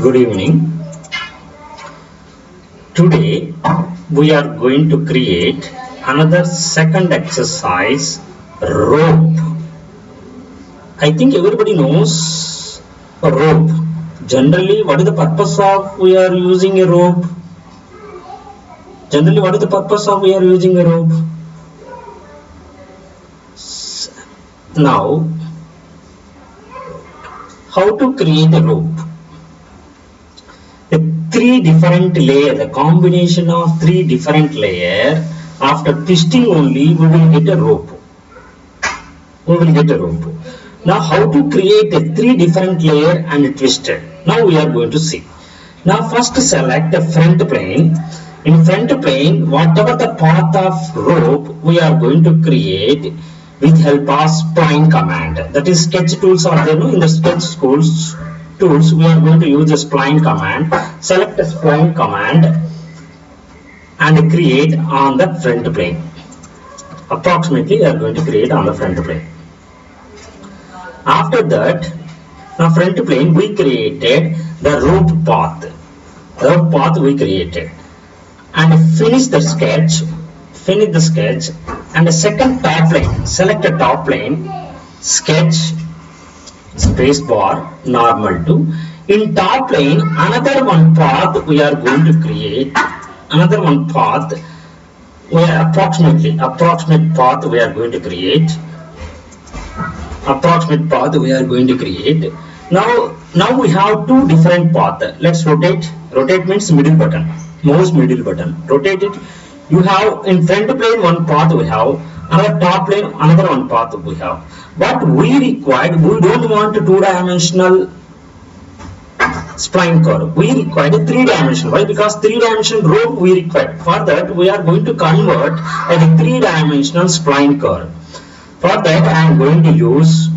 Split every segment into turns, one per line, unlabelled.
Good evening. Today we are going to create another second exercise, rope. I think everybody knows a rope. Generally, what is the purpose of we are using a rope? Generally, what is the purpose of we are using a rope? Now, how to create a rope? Three different layers, a combination of three different layers. After twisting only, we will get a rope. Now, how to create a three different layer and twisted? Now we are going to see. Now, first select the front plane. In front plane, whatever the path of rope, we are going to create with help of spline command. That is, sketch tools are there in the sketch tools. We are going to use the spline command. Select the spline command and create on the front plane. Approximately, we are going to create on the front plane. After that, now front plane we created the rope path. Rope path we created, and finish the sketch. Finish the sketch, and the second top plane. Select the top plane. Sketch. Space bar, normal to. In top plane, another one path we are going to create. Approximate path we are going to create. Now we have two different paths. Let's rotate. Rotate means middle button, mouse middle button. Rotate it. You have in front plane one path we have. Another top plane, another one path we have. But we don't want a two-dimensional spline curve. We require a three-dimensional. Why? Because three-dimensional rope we require. For that, we are going to convert a three-dimensional spline curve. For that, I am going to use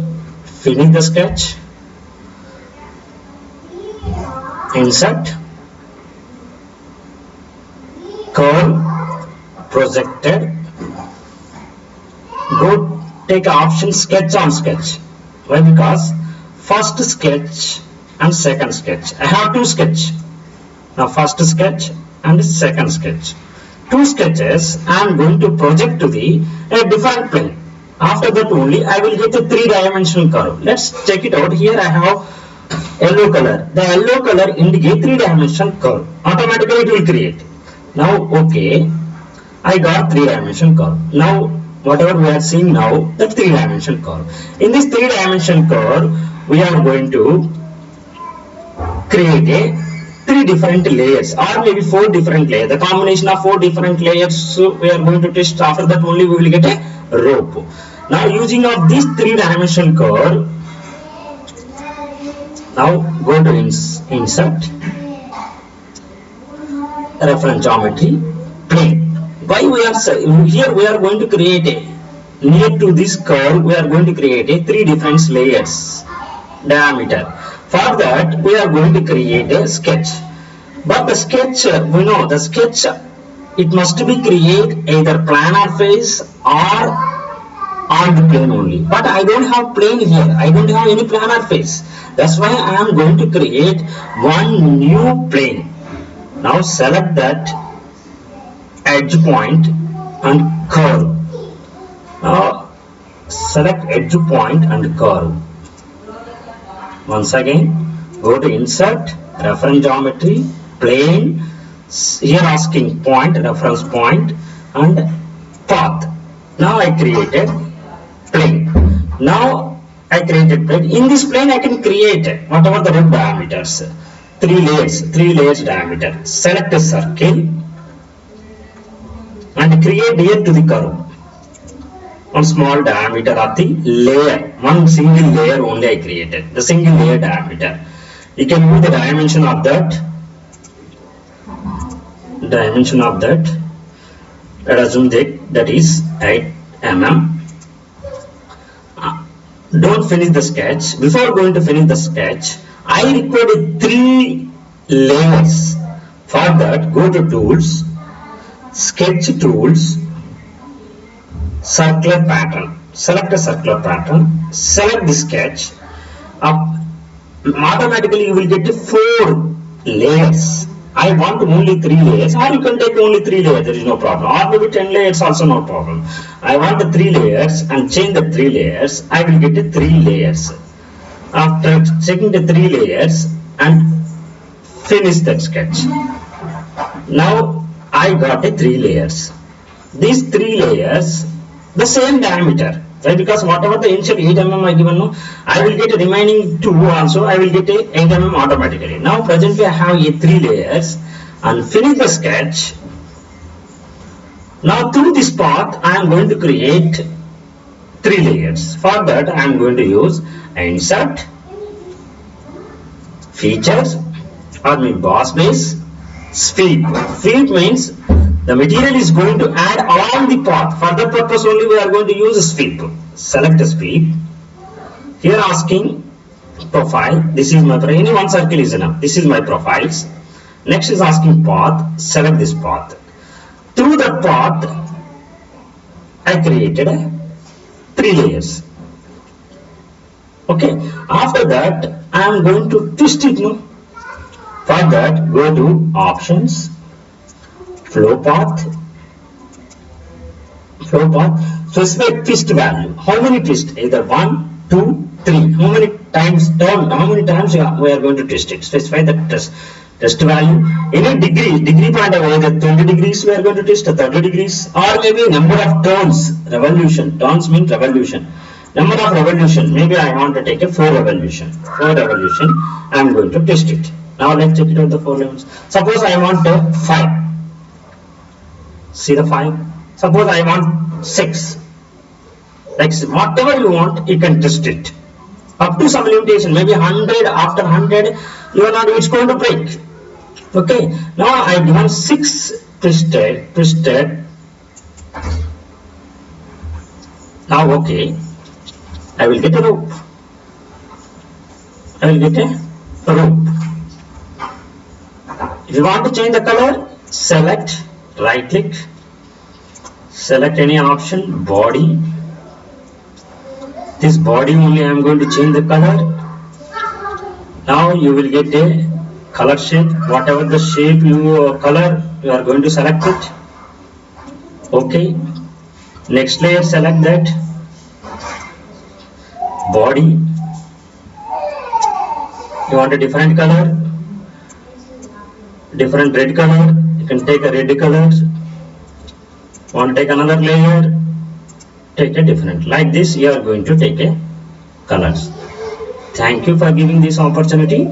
finish the sketch, insert, curve, projected. Go take option sketch on sketch. Why? Because first sketch and second sketch. I have two sketch. Now first sketch and second sketch. Two sketches I am going to project to the different plane. After that only I will get a three-dimensional curve. Let's check it out. Here I have yellow color. The yellow color indicates three-dimensional curve. Automatically it will create. Now okay, I got three-dimensional curve. Now whatever we are seeing now, the three-dimensional curve. In this three-dimensional curve, we are going to create three different layers, or maybe four different layers. The combination of four different layers, so we are going to test. After that only we will get a rope. Now using of this three-dimensional curve, now go to insert, reference geometry, plane. Why we are here? We are going to create a near to this curve. We are going to create a three different layers diameter. For that, we are going to create a sketch. But the sketch, we know the sketch, it must be create either planar face or on the plane only. But I don't have plane here. I don't have any planar face. That's why I am going to create one new plane. Now select that edge point and curve. Now select edge point and curve. Once again, go to insert, reference geometry, plane. Here asking point, reference point, and path. Now I created plane. Now I created plane. In this plane I can create whatever the rope diameters. Three layers diameter. Select a circle and create here to the curve. One small diameter of the layer. One single layer only I created. The single layer diameter. You can use the dimension of that. Let us assume that is 8 mm. Don't finish the sketch. Before going to finish the sketch, I required three layers. For that, go to tools, sketch tools, circular pattern. Select a circular pattern. Select the sketch. Automatically you will get 4 layers. I want only 3 layers, or you can take only 3 layers, there is no problem, or maybe 10 layers also no problem. I want the 3 layers and change the 3 layers, I will get the 3 layers. After checking the 3 layers and finish that sketch. Now I got a 3 layers. These 3 layers, the same diameter. Right, because whatever the initial 8 mm I given, no, I will get a remaining 2 also, I will get a 8 mm automatically. Now presently I have a 3 layers and finish the sketch. Now through this path I am going to create 3 layers. For that I am going to use insert, features, or maybe boss base, sweep. Sweep means the material is going to add along the path. For that purpose only we are going to use a sweep. Select a sweep. Here asking profile. This is my, any one circle is enough. This is my profiles. Next is asking path. Select this path. Through that path I created 3 layers. Okay. After that I am going to twist it. No. For that go to options, flow path, specify twist value. How many twists? Either 1, 2, 3. How many times we are going to twist it? Specify the twist value. Any degree point of either 20 degrees we are going to twist, 30 degrees, or maybe number of turns, revolution. Turns means revolution. Number of revolution. Maybe I want to take a 4 revolution. 4 revolution. I am going to twist it. Now let's check it out the 4 levels. Suppose I want 5. See the 5. Suppose I want 6. Like whatever you want, you can twist it. Up to some limitation, maybe 100. After 100, you are not. It's going to break. Okay. Now I given 6 twisted. Now okay. I will get a rope. If you want to change the color, select, right click, select any option, body. This body only I am going to change the color. Now you will get a color shape. Whatever the shape you color, you are going to select it. Okay. Next layer, select that. Body. You want a different color, different red color. You can take a red color. Want to take another layer, take a different. Like this you are going to take a colors. Thank you for giving this opportunity.